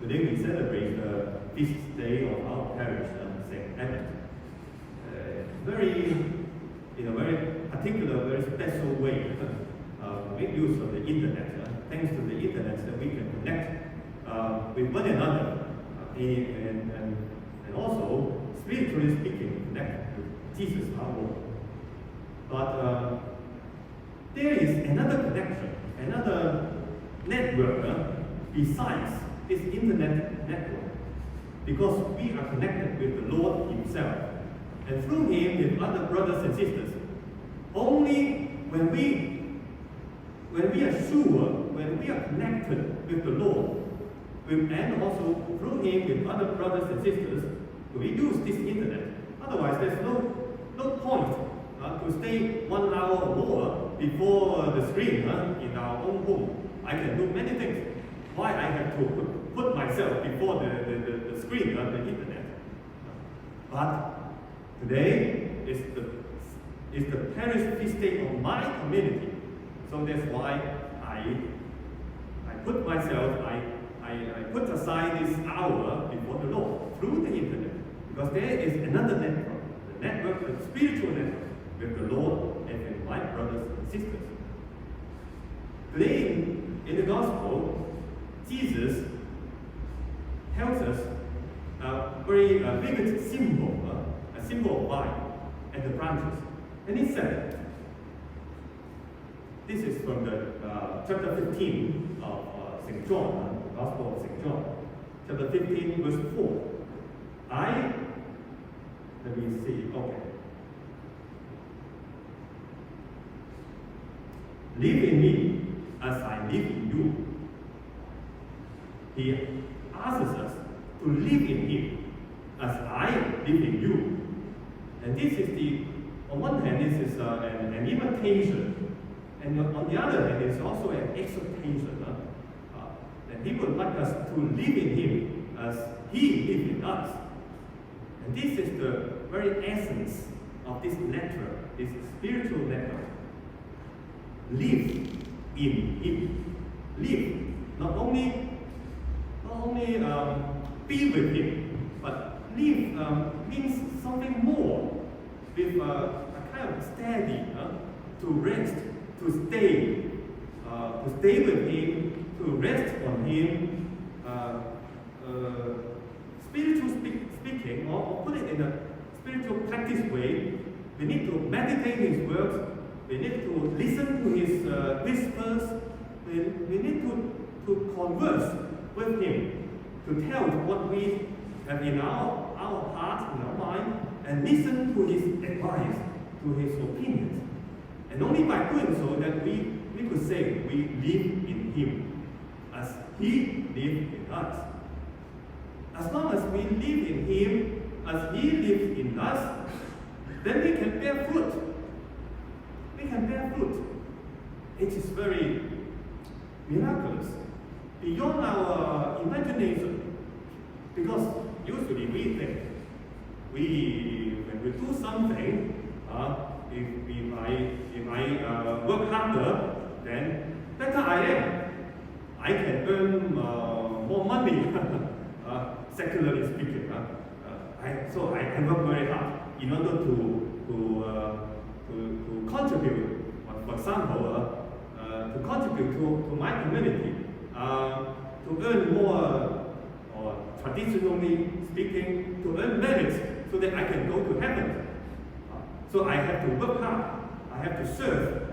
Today we celebrate the feast day of our parish, St. Edmund. In a very particular, very special way, make use of the internet. Thanks to the internet, that we can connect with one another, and also, spiritually speaking, connect with Jesus our Lord. But there is another connection, another network besides this internet network, because we are connected with the Lord Himself, and through Him with other brothers and sisters. Only when we are sure, when we are connected with the Lord, and also through Him with other brothers and sisters, we use this internet. Otherwise, there's no point to stay 1 hour or more before the screen in our own home. I can do many things. Why I have to put myself before the screen on the internet? But today is the parish feast day of my community. So that's why I put myself, I put aside this hour before the Lord through the internet. Because there is another network, the network, the spiritual network with the Lord and with my brothers and sisters. Today in the Gospel, Jesus tells us a very vivid symbol, a symbol of vine and the branches. And he said, this is from the chapter 15 of St. John, the Gospel of St. John, chapter 15, verse 4. Let me see, okay. Live in me as I live in you. He asks us to live in Him as I live in you. And this is on one hand, this is an invitation, and on the other hand, it's also an exhortation. That He would like us to live in Him as He lives in us. And this is the very essence of this network, this spiritual network. Live in Him. Live. Not only be with Him, but live means something more, with a kind of steady, to rest, to stay with Him, to rest on Him. Spiritual speaking, or put it in a spiritual practice way, we need to meditate His words, we need to listen to His whispers, we need to converse with Him, to tell what we have in our heart, in our mind, and listen to His advice, to His opinions. And only by doing so that we could say we live in Him, as He lives in us. As long as we live in Him, as He lives in us, then we can bear fruit. We can bear fruit. It is very miraculous, beyond our imagination. Because usually we think, when we do something, if I work harder, then better I am. I can earn more money. Secularly speaking, so I work very hard in order to contribute. For example, to contribute to my community, to earn more, or traditionally speaking, to earn merit, so that I can go to heaven. So I have to work hard. I have to serve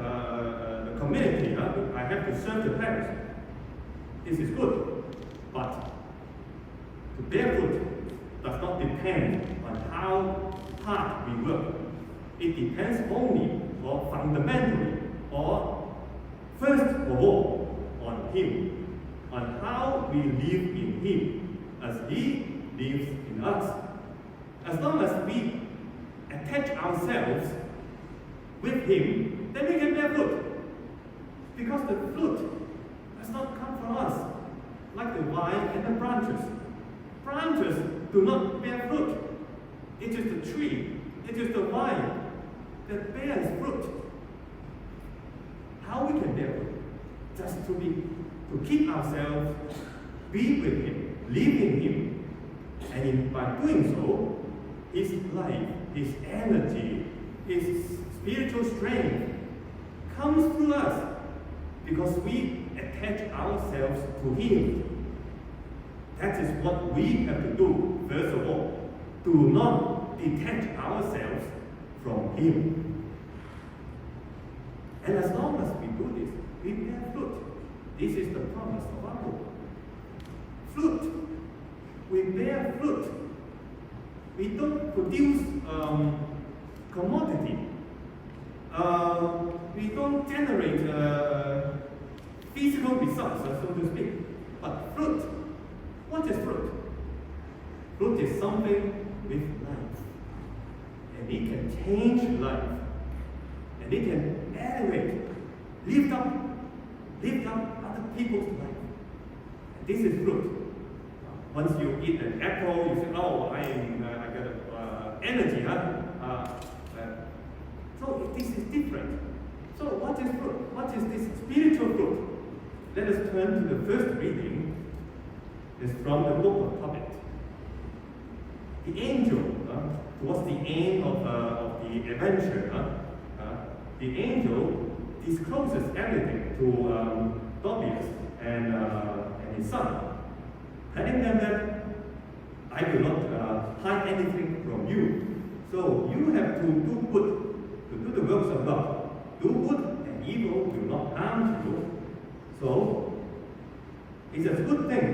the community. I have to serve the parish. This is good, but to bear fruit does not depend on how hard we work. It depends only, or fundamentally, or first of all, on Him, on how we live in Him, as He lives in us. As long as we attach ourselves with Him, then we can bear fruit. Because the fruit does not come from us, like the vine and the branches. Branches do not bear fruit. It is the tree, it is the vine that bears fruit. How we can bear fruit? Just to keep ourselves, be with Him, live in Him. And by doing so, His life, His energy, His spiritual strength comes through us because we attach ourselves to Him. That is what we have to do, first of all. Do not detach ourselves from Him. And as long as we do this, we bear fruit. This is the promise of our Lord. Fruit. We bear fruit. We don't produce commodity. We don't generate physical results, so to speak. But fruit. What is fruit? Fruit is something with life. And it can change life. And it can elevate, lift up other people's life. And this is fruit. Once you eat an apple, you say, oh, I got energy, so this is different. So what is fruit? What is this spiritual fruit? Let us turn to the first reading. It's from the book of Tobit. The angel, towards the end of the adventure, the angel discloses everything to Tobias and his son, telling them that I will not hide anything from you. So you have to do good, to do the works of God. Do good and evil will not harm you. So it's a good thing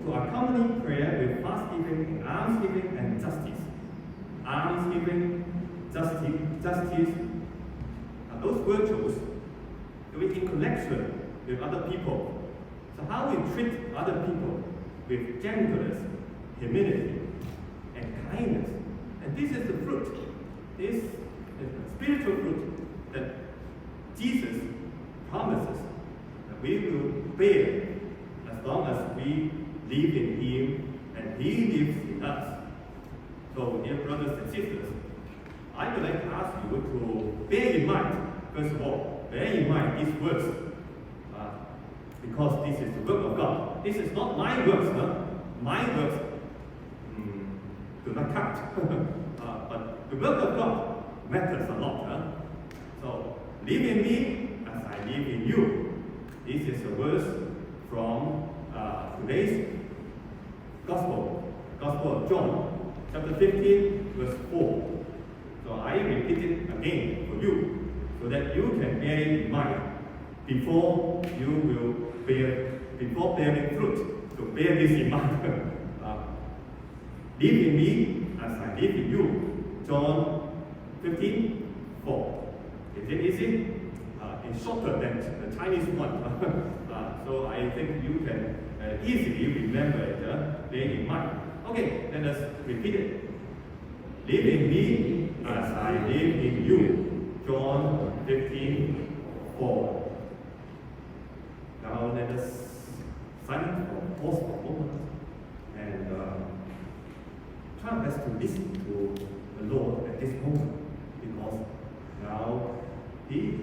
to accompany prayer with thanksgiving and almsgiving and justice. Almsgiving, justice are those virtues that we in connection with other people. So how we treat other people with gentleness, humility, and kindness. And this is the fruit. This is the spiritual fruit that Jesus promises that we will bear as long as we live in Him and He lives in us. So, dear brothers and sisters, I would like to ask you to bear in mind, first of all, bear in mind these words. Because this is the work of God. This is not my works. My works do not count. But the work of God matters a lot. So, live in me as I live in you. This is a verse from today's Gospel of John, chapter 15, verse 4. So I repeat it again for you, so that you can bear it in mind before bearing fruit. To bear this in mind. Live in me as I live in you. John 15, 4. Is it easy? It's shorter than the Chinese one. So I think you can easily remember it, bear in mind. Okay, let us repeat it. Live in me as I live in you. John 15, 4. Now let us silent or pause for a moment and try our best to listen to the Lord at this moment, because now He